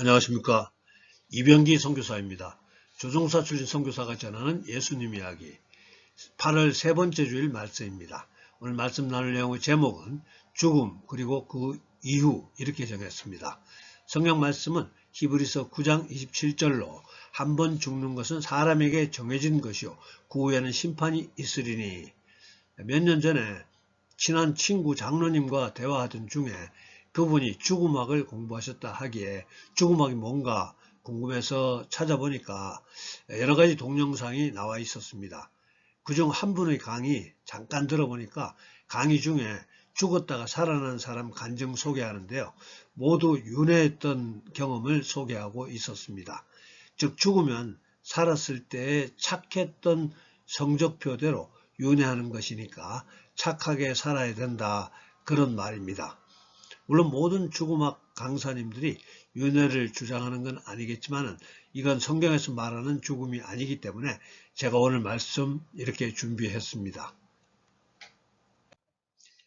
안녕하십니까. 이병기 선교사입니다. 조종사 출신 선교사가 전하는 예수님 이야기 8월 세 번째 주일 말씀입니다. 오늘 말씀 나눌 내용의 제목은 죽음 그리고 그 이후 이렇게 정했습니다. 성경 말씀은 히브리서 9장 27절로 한 번 죽는 것은 사람에게 정해진 것이요 그 후에는 심판이 있으리니. 몇 년 전에 친한 친구 장로님과 대화하던 중에 그분이 죽음학을 공부하셨다 하기에 죽음학이 뭔가 궁금해서 찾아보니까 여러 가지 동영상이 나와 있었습니다. 그중 한 분의 강의 잠깐 들어보니까 강의 중에 죽었다가 살아난 사람 간증 소개하는데요. 모두 윤회했던 경험을 소개하고 있었습니다. 즉 죽으면 살았을 때에 착했던 성적표대로 윤회하는 것이니까 착하게 살아야 된다, 그런 말입니다. 물론 모든 죽음학 강사님들이 윤회를 주장하는 건 아니겠지만 이건 성경에서 말하는 죽음이 아니기 때문에 제가 오늘 말씀 이렇게 준비했습니다.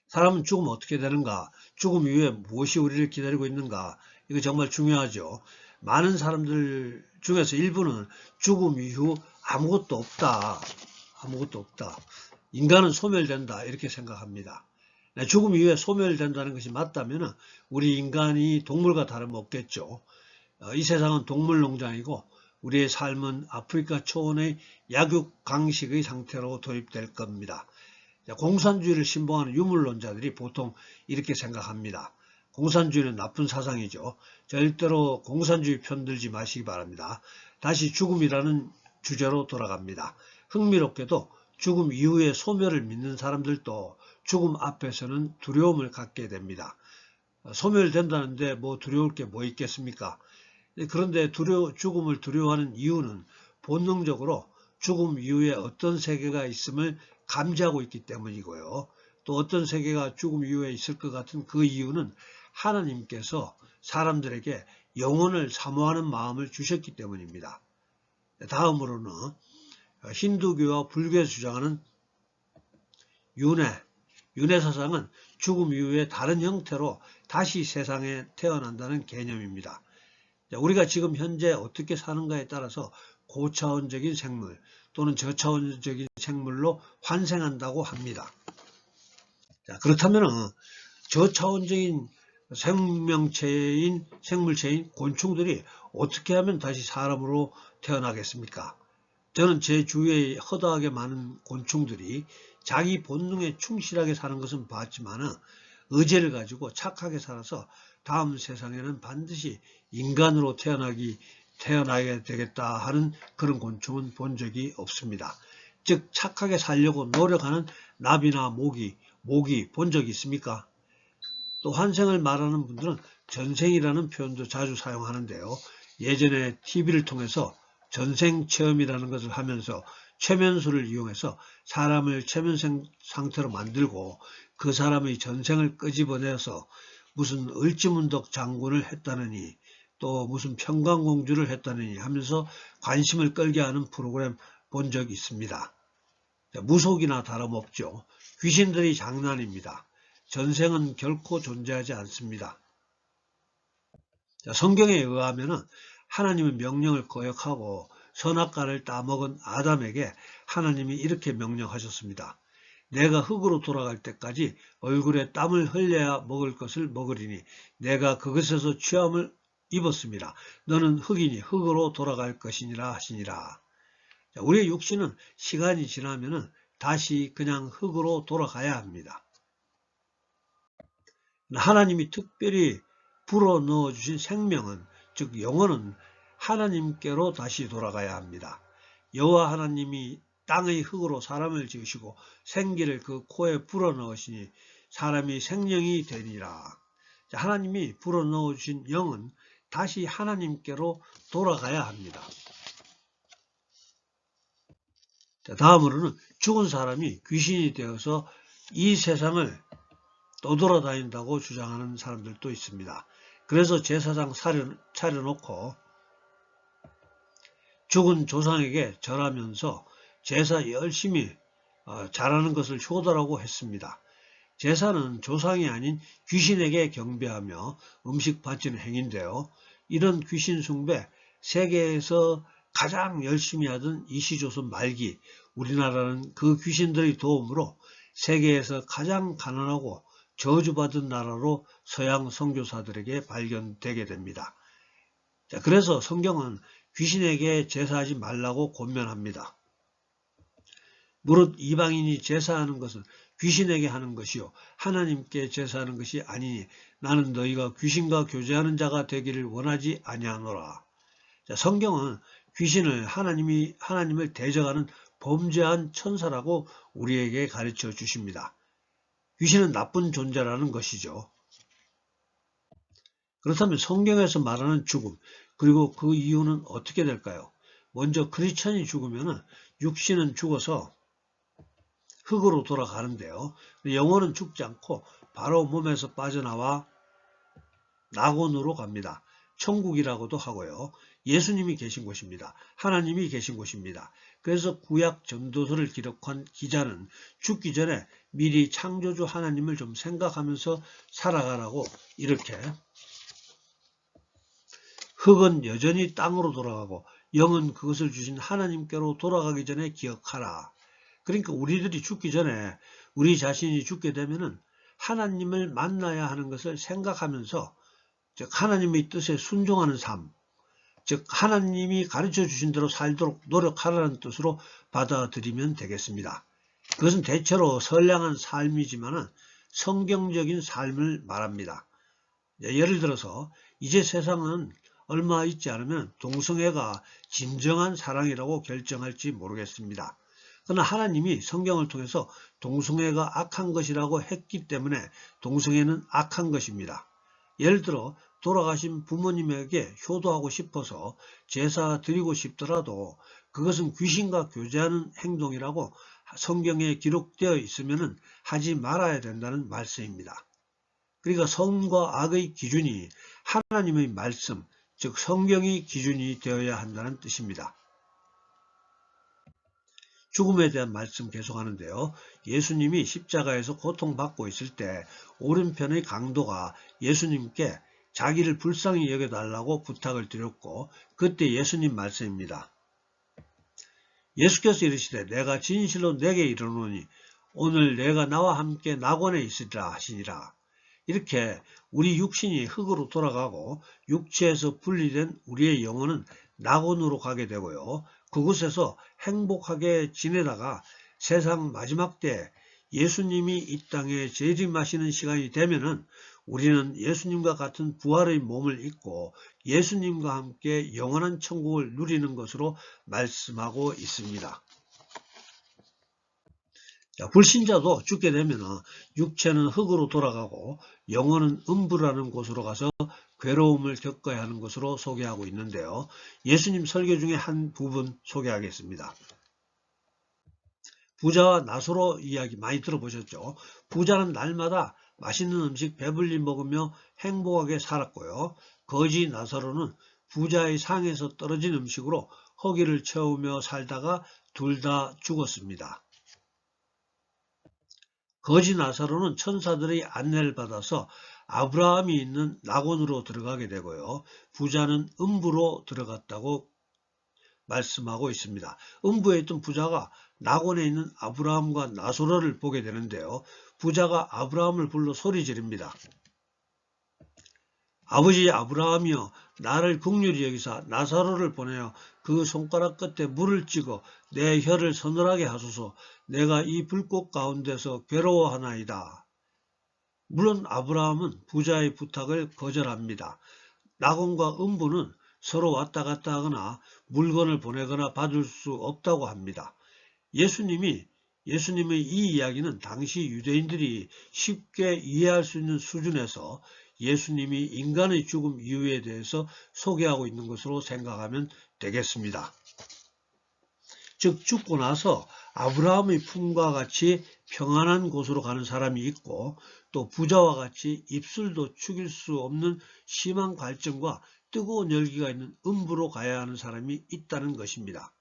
사람은 죽으면 어떻게 되는가? 죽음 이후에 무엇이 우리를 기다리고 있는가? 이거 정말 중요하죠. 많은 사람들 중에서 일부는 죽음 이후 아무것도 없다. 인간은 소멸된다. 이렇게 생각합니다. 죽음 이후에 소멸된다는 것이 맞다면 우리 인간이 동물과 다름없겠죠. 이 세상은 동물농장이고 우리의 삶은 아프리카 초원의 약육강식의 상태로 도입될 겁니다. 공산주의를 신봉하는 유물론자들이 보통 이렇게 생각합니다. 공산주의는 나쁜 사상이죠. 절대로 공산주의 편들지 마시기 바랍니다. 다시 죽음이라는 주제로 돌아갑니다. 흥미롭게도 죽음 이후에 소멸을 믿는 사람들도 죽음 앞에서는 두려움을 갖게 됩니다. 소멸된다는데 뭐 두려울 게 뭐 있겠습니까? 그런데 죽음을 두려워하는 이유는 본능적으로 죽음 이후에 어떤 세계가 있음을 감지하고 있기 때문이고요. 또 어떤 세계가 죽음 이후에 있을 것 같은 그 이유는 하나님께서 사람들에게 영혼을 사모하는 마음을 주셨기 때문입니다. 다음으로는 힌두교와 불교에서 주장하는 윤회 사상은 죽음 이후에 다른 형태로 다시 세상에 태어난다는 개념입니다. 우리가 지금 현재 어떻게 사는가에 따라서 고차원적인 생물 또는 저차원적인 생물로 환생한다고 합니다. 그렇다면 저차원적인 생물체인 곤충들이 어떻게 하면 다시 사람으로 태어나겠습니까? 저는 제 주위에 허다하게 많은 곤충들이 자기 본능에 충실하게 사는 것은 봤지만 의지를 가지고 착하게 살아서 다음 세상에는 반드시 인간으로 태어나야 되겠다 하는 그런 곤충은 본 적이 없습니다. 즉 착하게 살려고 노력하는 나비나 모기 본 적이 있습니까? 또 환생을 말하는 분들은 전생이라는 표현도 자주 사용하는데요. 예전에 TV를 통해서 전생체험이라는 것을 하면서 최면술을 이용해서 사람을 최면생 상태로 만들고 그 사람의 전생을 끄집어내서 무슨 을지문덕 장군을 했다느니 또 무슨 평강공주를 했다느니 하면서 관심을 끌게 하는 프로그램 본 적이 있습니다. 무속이나 다름없죠. 귀신들이 장난입니다. 전생은 결코 존재하지 않습니다. 성경에 의하면 하나님의 명령을 거역하고 선악과를 따먹은 아담에게 하나님이 이렇게 명령하셨습니다. 내가 흙으로 돌아갈 때까지 얼굴에 땀을 흘려야 먹을 것을 먹으리니 내가 그것에서 취함을 입었습니다. 너는 흙이니 흙으로 돌아갈 것이니라 하시니라. 우리의 육신은 시간이 지나면 다시 그냥 흙으로 돌아가야 합니다. 하나님이 특별히 불어넣어 주신 생명은, 즉 영혼은 하나님께로 다시 돌아가야 합니다. 여호와 하나님이 땅의 흙으로 사람을 지으시고 생기를 그 코에 불어넣으시니 사람이 생명이 되니라. 하나님이 불어넣어 주신 영은 다시 하나님께로 돌아가야 합니다. 다음으로는 죽은 사람이 귀신이 되어서 이 세상을 떠돌아다닌다고 주장하는 사람들도 있습니다. 그래서 제사장 차려놓고 죽은 조상에게 절하면서 제사 열심히 잘하는 것을 효도라고 했습니다. 제사는 조상이 아닌 귀신에게 경배하며 음식 바치는 행위인데요. 이런 귀신 숭배, 세계에서 가장 열심히 하던 이시조선 말기 우리나라는 그 귀신들의 도움으로 세계에서 가장 가난하고 저주받은 나라로 서양 선교사들에게 발견되게 됩니다. 자, 그래서 성경은 귀신에게 제사하지 말라고 권면합니다. 무릇 이방인이 제사하는 것은 귀신에게 하는 것이요 하나님께 제사하는 것이 아니니 나는 너희가 귀신과 교제하는 자가 되기를 원하지 아니하노라. 자, 성경은 귀신을 하나님을 대적하는 범죄한 천사라고 우리에게 가르쳐 주십니다. 귀신은 나쁜 존재라는 것이죠. 그렇다면 성경에서 말하는 죽음, 그리고 그 이유는 어떻게 될까요? 먼저 크리스천이 죽으면 육신은 죽어서 흙으로 돌아가는데요. 영혼은 죽지 않고 바로 몸에서 빠져나와 낙원으로 갑니다. 천국이라고도 하고요. 예수님이 계신 곳입니다. 하나님이 계신 곳입니다. 그래서 구약 전도서를 기록한 기자는 죽기 전에 미리 창조주 하나님을 좀 생각하면서 살아가라고 이렇게 흙은 여전히 땅으로 돌아가고 영은 그것을 주신 하나님께로 돌아가기 전에 기억하라. 그러니까 우리들이 죽기 전에 우리 자신이 죽게 되면은 하나님을 만나야 하는 것을 생각하면서 즉 하나님의 뜻에 순종하는 삶, 즉 하나님이 가르쳐 주신 대로 살도록 노력하라는 뜻으로 받아들이면 되겠습니다. 그것은 대체로 선량한 삶이지만 성경적인 삶을 말합니다. 예를 들어서 이제 세상은 얼마 있지 않으면 동성애가 진정한 사랑이라고 결정할지 모르겠습니다. 그러나 하나님이 성경을 통해서 동성애가 악한 것이라고 했기 때문에 동성애는 악한 것입니다. 예를 들어 돌아가신 부모님에게 효도하고 싶어서 제사 드리고 싶더라도 그것은 귀신과 교제하는 행동이라고 성경에 기록되어 있으면 하지 말아야 된다는 말씀입니다. 그러니까 선과 악의 기준이 하나님의 말씀, 즉 성경이 기준이 되어야 한다는 뜻입니다. 죽음에 대한 말씀 계속하는데요. 예수님이 십자가에서 고통받고 있을 때 오른편의 강도가 예수님께 자기를 불쌍히 여겨달라고 부탁을 드렸고 그때 예수님 말씀입니다. 예수께서 이르시되 내가 진실로 내게 이르노니 오늘 내가 나와 함께 낙원에 있으리라 하시니라. 이렇게 우리 육신이 흙으로 돌아가고 육체에서 분리된 우리의 영혼은 낙원으로 가게 되고요. 그곳에서 행복하게 지내다가 세상 마지막 때 예수님이 이 땅에 재림하시는 시간이 되면은 우리는 예수님과 같은 부활의 몸을 입고 예수님과 함께 영원한 천국을 누리는 것으로 말씀하고 있습니다. 자, 불신자도 죽게 되면 육체는 흙으로 돌아가고 영혼은 음부라는 곳으로 가서 괴로움을 겪어야 하는 것으로 소개하고 있는데요. 예수님 설교 중에 한 부분 소개하겠습니다. 부자와 나사로 이야기 많이 들어보셨죠? 부자는 날마다 맛있는 음식 배불리 먹으며 행복하게 살았고요. 거지 나사로는 부자의 상에서 떨어진 음식으로 허기를 채우며 살다가 둘 다 죽었습니다. 거지 나사로는 천사들의 안내를 받아서 아브라함이 있는 낙원으로 들어가게 되고요. 부자는 음부로 들어갔다고 말씀하고 있습니다. 음부에 있던 부자가 낙원에 있는 아브라함과 나사로를 보게 되는데요. 부자가 아브라함을 불러 소리 지릅니다. 아버지 아브라함이여 나를 긍휼히 여기사 나사로를 보내어 그 손가락 끝에 물을 찍어 내 혀를 서늘하게 하소서. 내가 이 불꽃 가운데서 괴로워하나이다. 물론 아브라함은 부자의 부탁을 거절합니다. 낙원과 음부는 서로 왔다 갔다 하거나 물건을 보내거나 받을 수 없다고 합니다. 예수님의 이 이야기는 당시 유대인들이 쉽게 이해할 수 있는 수준에서 예수님이 인간의 죽음 이유에 대해서 소개하고 있는 것으로 생각하면 되겠습니다. 즉 죽고 나서 아브라함의 품과 같이 평안한 곳으로 가는 사람이 있고 또 부자와 같이 입술도 죽일 수 없는 심한 갈증과 뜨거운 열기가 있는 음부로 가야 하는 사람이 있다는 것입니다.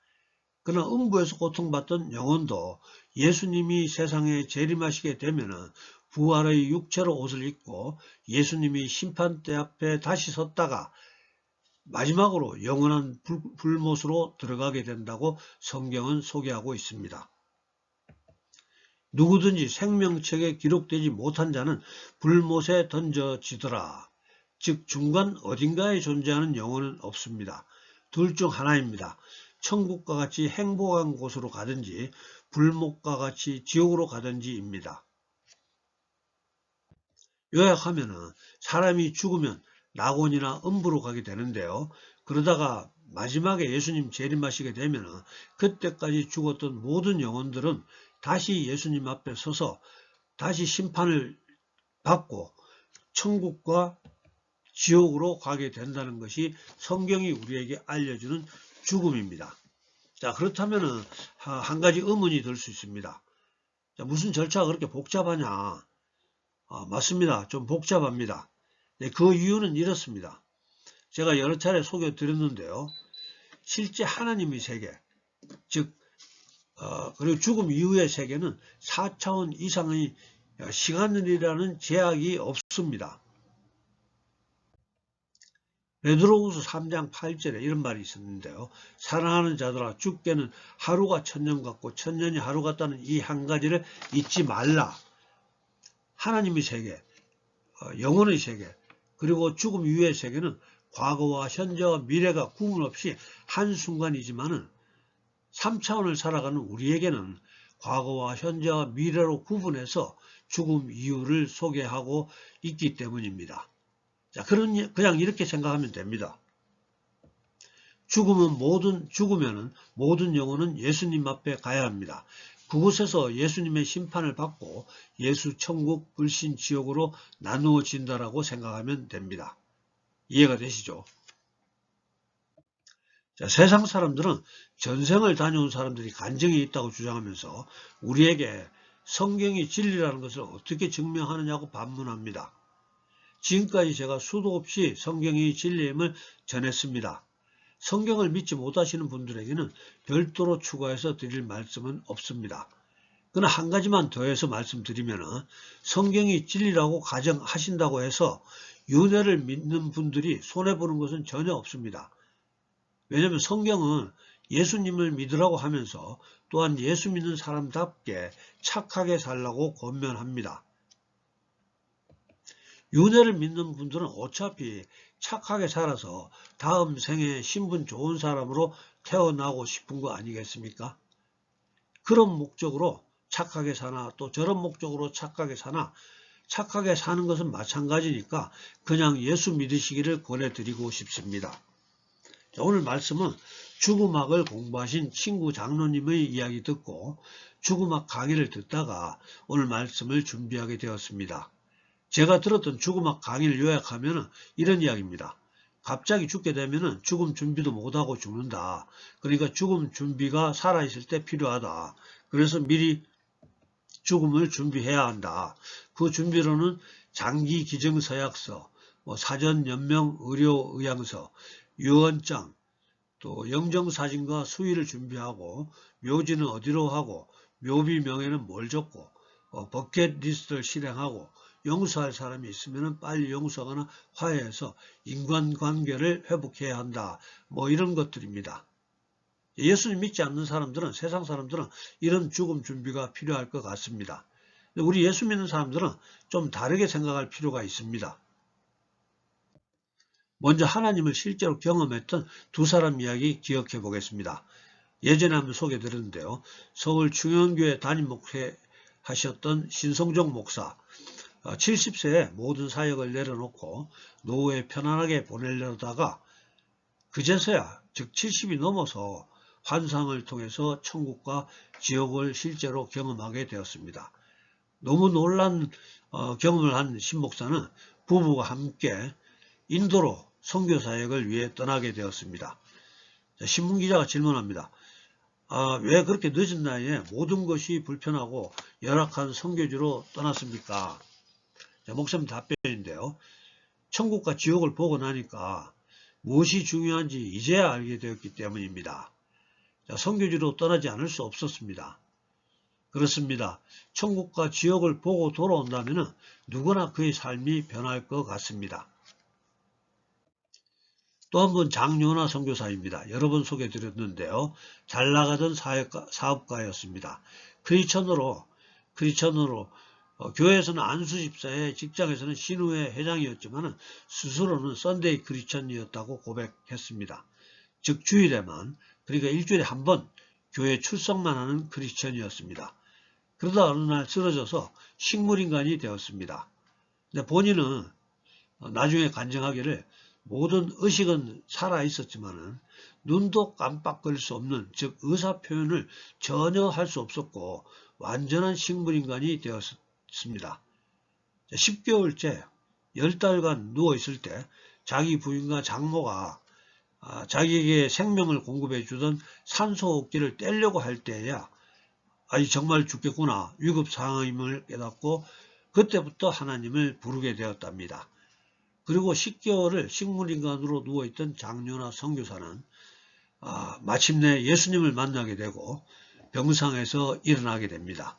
그러나 음부에서 고통받던 영혼도 예수님이 세상에 재림하시게 되면 부활의 육체로 옷을 입고 예수님이 심판대 앞에 다시 섰다가 마지막으로 영원한 불못으로 들어가게 된다고 성경은 소개하고 있습니다. 누구든지 생명책에 기록되지 못한 자는 불못에 던져지더라. 즉 중간 어딘가에 존재하는 영혼은 없습니다. 둘 중 하나입니다. 천국과 같이 행복한 곳으로 가든지 불못과 같이 지옥으로 가든지입니다. 요약하면 사람이 죽으면 낙원이나 음부로 가게 되는데요. 그러다가 마지막에 예수님 재림하시게 되면 그때까지 죽었던 모든 영혼들은 다시 예수님 앞에 서서 다시 심판을 받고 천국과 지옥으로 가게 된다는 것이 성경이 우리에게 알려주는 죽음입니다. 자, 그렇다면 한 가지 의문이 들 수 있습니다. 자, 무슨 절차가 그렇게 복잡하냐? 맞습니다. 좀 복잡합니다. 네, 그 이유는 이렇습니다. 제가 여러 차례 소개 드렸는데요. 실제 하나님의 세계, 즉 그리고 죽음 이후의 세계는 4차원 이상의 시간이라는 제약이 없습니다. 베드로후서 3장 8절에 이런 말이 있었는데요. 사랑하는 자들아 죽게는 하루가 천년 같고 천년이 하루 같다는 이 한 가지를 잊지 말라. 하나님의 세계, 영혼의 세계, 그리고 죽음 이후의 세계는 과거와 현재와 미래가 구분 없이 한순간이지만은 3차원을 살아가는 우리에게는 과거와 현재와 미래로 구분해서 죽음 이후를 소개하고 있기 때문입니다. 자, 그냥 이렇게 생각하면 됩니다. 죽으면은 모든 영혼은 예수님 앞에 가야 합니다. 그곳에서 예수님의 심판을 받고 예수 천국, 불신 지옥으로 나누어진다라고 생각하면 됩니다. 이해가 되시죠? 자, 세상 사람들은 전생을 다녀온 사람들이 간증이 있다고 주장하면서 우리에게 성경이 진리라는 것을 어떻게 증명하느냐고 반문합니다. 지금까지 제가 수도 없이 성경이 진리임을 전했습니다. 성경을 믿지 못하시는 분들에게는 별도로 추가해서 드릴 말씀은 없습니다. 그러나 한 가지만 더해서 말씀드리면 성경이 진리라고 가정하신다고 해서 윤회를 믿는 분들이 손해보는 것은 전혀 없습니다. 왜냐하면 성경은 예수님을 믿으라고 하면서 또한 예수 믿는 사람답게 착하게 살라고 권면합니다. 윤회를 믿는 분들은 어차피 착하게 살아서 다음 생에 신분 좋은 사람으로 태어나고 싶은 거 아니겠습니까? 그런 목적으로 착하게 사나 또 저런 목적으로 착하게 사나 착하게 사는 것은 마찬가지니까 그냥 예수 믿으시기를 권해드리고 싶습니다. 자, 오늘 말씀은 죽음학을 공부하신 친구 장로님의 이야기 듣고 죽음학 강의를 듣다가 오늘 말씀을 준비하게 되었습니다. 제가 들었던 죽음학 강의를 요약하면 이런 이야기입니다. 갑자기 죽게 되면 죽음 준비도 못하고 죽는다. 그러니까 죽음 준비가 살아있을 때 필요하다. 그래서 미리 죽음을 준비해야 한다. 그 준비로는 장기 기증서약서, 사전 연명 의료 의향서, 유언장, 또 영정사진과 수의를 준비하고 묘지는 어디로 하고 묘비 명예는 뭘 적고 버킷리스트를 실행하고 용서할 사람이 있으면 빨리 용서하거나 화해해서 인간관계를 회복해야 한다. 이런 것들입니다. 예수님 믿지 않는 사람들은 세상 사람들은 이런 죽음 준비가 필요할 것 같습니다. 우리 예수 믿는 사람들은 좀 다르게 생각할 필요가 있습니다. 먼저 하나님을 실제로 경험했던 두 사람 이야기 기억해 보겠습니다. 예전에 한번 소개 드렸는데요. 서울 중현교회 담임 목회 하셨던 신성종 목사 70세에 모든 사역을 내려놓고 노후에 편안하게 보내려다가 그제서야 즉 70이 넘어서 환상을 통해서 천국과 지옥을 실제로 경험하게 되었습니다. 너무 놀란 경험을 한 신목사는 부부와 함께 인도로 선교사역을 위해 떠나게 되었습니다. 신문기자가 질문합니다. 왜 그렇게 늦은 나이에 모든 것이 불편하고 열악한 선교지로 떠났습니까? 목사님 답변인데요. 천국과 지옥을 보고 나니까 무엇이 중요한지 이제야 알게 되었기 때문입니다. 선교지로 떠나지 않을 수 없었습니다. 그렇습니다. 천국과 지옥을 보고 돌아온다면 누구나 그의 삶이 변할 것 같습니다. 또 한 분 장요나 선교사입니다. 여러 번 소개드렸는데요. 잘 나가던 사업가였습니다. 크리스천으로 교회에서는 안수집사에, 직장에서는 신우회 회장이었지만 스스로는 썬데이 크리스천이었다고 고백했습니다. 즉 주일에만, 그러니까 일주일에 한 번 교회 출석만 하는 크리스천이었습니다. 그러다 어느 날 쓰러져서 식물인간이 되었습니다. 근데 본인은 나중에 간증하기를 모든 의식은 살아있었지만 눈도 깜빡거릴 수 없는, 즉 의사표현을 전혀 할 수 없었고 완전한 식물인간이 되었습니다. 10개월째 10달간 누워있을 때 자기 부인과 장모가 자기에게 생명을 공급해 주던 산소호흡기를 떼려고 할 때야 정말 죽겠구나, 위급 상황임을 깨닫고 그때부터 하나님을 부르게 되었답니다. 그리고 10개월을 식물인간으로 누워있던 장요나 선교사는 마침내 예수님을 만나게 되고 병상에서 일어나게 됩니다.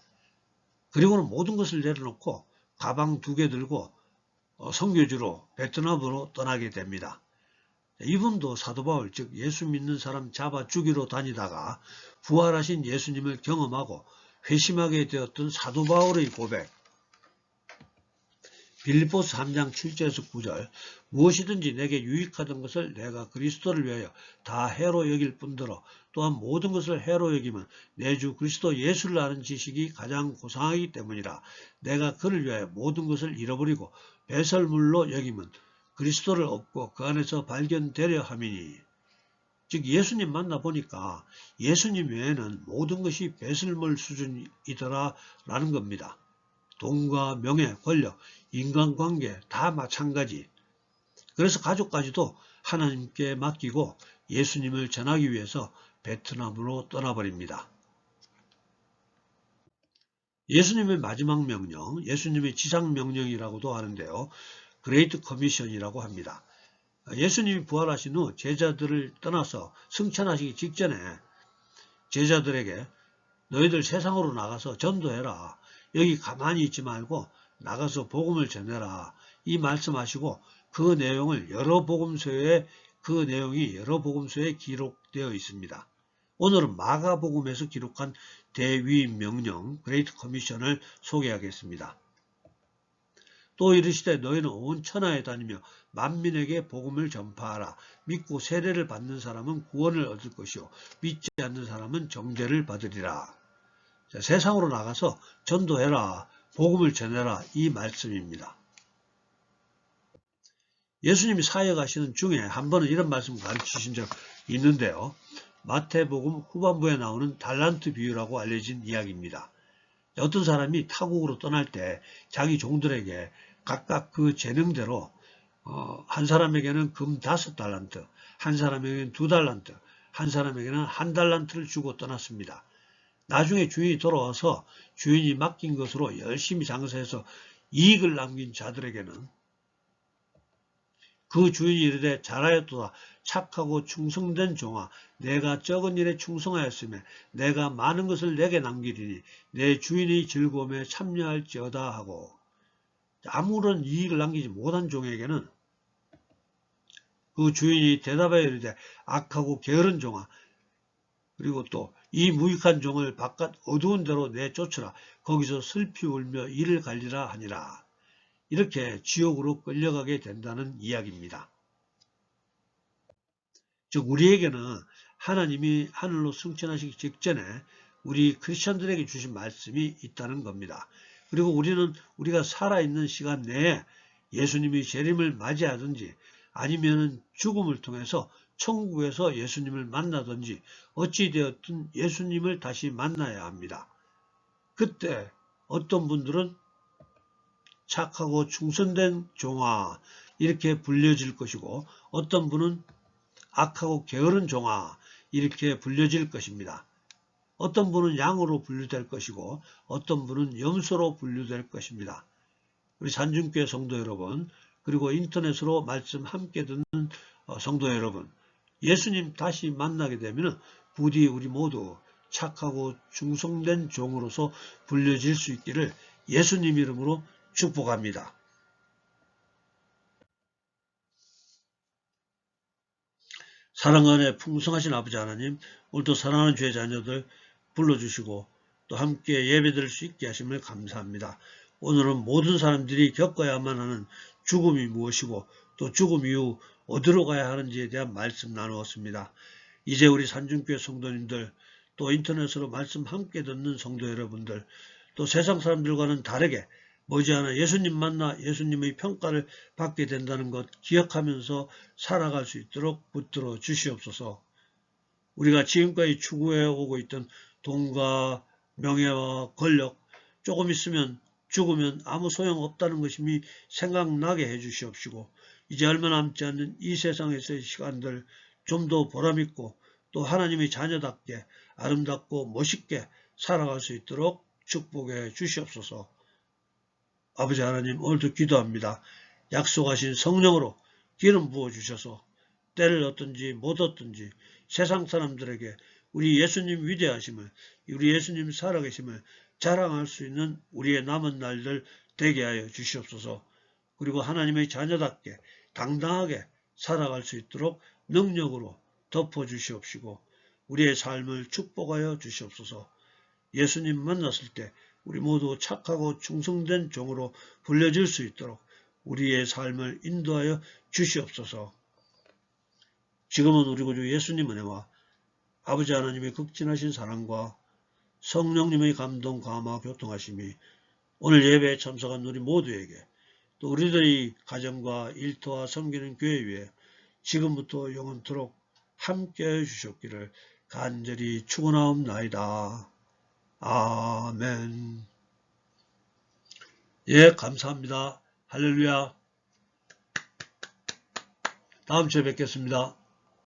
그리고는 모든 것을 내려놓고 가방 2개 들고 선교지로 베트남으로 떠나게 됩니다. 이분도 사도 바울, 즉 예수 믿는 사람 잡아 죽이러 다니다가 부활하신 예수님을 경험하고 회심하게 되었던 사도 바울의 고백, 빌립보서 3장 7절에서 9절, 무엇이든지 내게 유익하던 것을 내가 그리스도를 위하여 다 해로 여길 뿐더러 또한 모든 것을 해로 여기면 내 주 그리스도 예수를 아는 지식이 가장 고상하기 때문이라. 내가 그를 위하여 모든 것을 잃어버리고 배설물로 여기면 그리스도를 얻고 그 안에서 발견되려 함이니. 즉 예수님 만나보니까 예수님 외에는 모든 것이 배설물 수준이더라 라는 겁니다. 돈과 명예, 권력, 인간관계 다 마찬가지. 그래서 가족까지도 하나님께 맡기고 예수님을 전하기 위해서 베트남으로 떠나버립니다. 예수님의 마지막 명령, 예수님의 지상명령이라고도 하는데요. 그레이트 커미션이라고 합니다. 예수님이 부활하신 후 제자들을 떠나서 승천하시기 직전에 제자들에게 너희들 세상으로 나가서 전도해라. 여기 가만히 있지 말고 나가서 복음을 전해라. 이 말씀하시고 그 내용이 여러 복음서에 기록되어 있습니다. 오늘은 마가복음에서 기록한 대위명령, 그레이트 커미션을 소개하겠습니다. 또 이르시되 너희는 온 천하에 다니며 만민에게 복음을 전파하라. 믿고 세례를 받는 사람은 구원을 얻을 것이요 믿지 않는 사람은 정죄를 받으리라. 자, 세상으로 나가서 전도해라, 복음을 전해라, 이 말씀입니다. 예수님이 사역하시는 중에 한 번은 이런 말씀 가르치신 적 있는데요. 마태복음 후반부에 나오는 달란트 비유라고 알려진 이야기입니다. 어떤 사람이 타국으로 떠날 때 자기 종들에게 각각 그 재능대로 한 사람에게는 금 5달란트, 한 사람에게는 2달란트, 한 사람에게는 1달란트를 주고 떠났습니다. 나중에 주인이 돌아와서 주인이 맡긴 것으로 열심히 장사해서 이익을 남긴 자들에게는 그 주인이 이르되 잘하였도다. 착하고 충성된 종아, 내가 적은 일에 충성하였으며 내가 많은 것을 내게 남기리니 내 주인의 즐거움에 참여할지어다 하고, 아무런 이익을 남기지 못한 종에게는 그 주인이 대답하여 이르되 악하고 게으른 종아, 그리고 또 이 무익한 종을 바깥 어두운 데로 내쫓으라. 거기서 슬피 울며 이를 갈리라 하니라. 이렇게 지옥으로 끌려가게 된다는 이야기입니다. 즉 우리에게는 하나님이 하늘로 승천하시기 직전에 우리 크리스천들에게 주신 말씀이 있다는 겁니다. 그리고 우리는 우리가 살아있는 시간 내에 예수님이 재림을 맞이하든지 아니면 죽음을 통해서 천국에서 예수님을 만나든지 어찌되었든 예수님을 다시 만나야 합니다. 그때 어떤 분들은 착하고 충성된 종아 이렇게 불려질 것이고, 어떤 분은 악하고 게으른 종아 이렇게 불려질 것입니다. 어떤 분은 양으로 분류될 것이고 어떤 분은 염소로 분류될 것입니다. 우리 산중교회 성도 여러분, 그리고 인터넷으로 말씀 함께 듣는 성도 여러분, 예수님 다시 만나게 되면 부디 우리 모두 착하고 충성된 종으로서 불려질 수 있기를 예수님 이름으로 축복합니다. 사랑 안에 풍성하신 아버지 하나님, 오늘도 사랑하는 주의 자녀들 불러주시고 또 함께 예배드릴 수 있게 하심을 감사합니다. 오늘은 모든 사람들이 겪어야만 하는 죽음이 무엇이고 또 죽음 이후 어디로 가야 하는지에 대한 말씀 나누었습니다. 이제 우리 산중교회 성도님들, 또 인터넷으로 말씀 함께 듣는 성도 여러분들, 또 세상 사람들과는 다르게 머지않아 예수님 만나 예수님의 평가를 받게 된다는 것 기억하면서 살아갈 수 있도록 붙들어 주시옵소서. 우리가 지금까지 추구해 오고 있던 돈과 명예와 권력, 조금 있으면 죽으면 아무 소용없다는 것임이 생각나게 해 주시옵시고, 이제 얼마 남지 않는 이 세상에서의 시간들 좀 더 보람있고 또 하나님의 자녀답게 아름답고 멋있게 살아갈 수 있도록 축복해 주시옵소서. 아버지 하나님, 오늘도 기도합니다. 약속하신 성령으로 기름 부어주셔서 때를 얻든지 못 얻든지 세상 사람들에게 우리 예수님 위대하심을, 우리 예수님 살아계심을 자랑할 수 있는 우리의 남은 날들 되게 하여 주시옵소서. 그리고 하나님의 자녀답게 당당하게 살아갈 수 있도록 능력으로 덮어주시옵시고 우리의 삶을 축복하여 주시옵소서. 예수님 만났을 때 우리 모두 착하고 충성된 종으로 불려질 수 있도록 우리의 삶을 인도하여 주시옵소서. 지금은 우리 구주 예수님 은혜와 아버지 하나님의 극진하신 사랑과 성령님의 감동, 감화, 교통하심이 오늘 예배에 참석한 우리 모두에게 또 우리들의 가정과 일터와 섬기는 교회 위에 지금부터 영원토록 함께해 주셨기를 간절히 축원하옵나이다. 아멘. 예, 감사합니다. 할렐루야. 다음 주에 뵙겠습니다.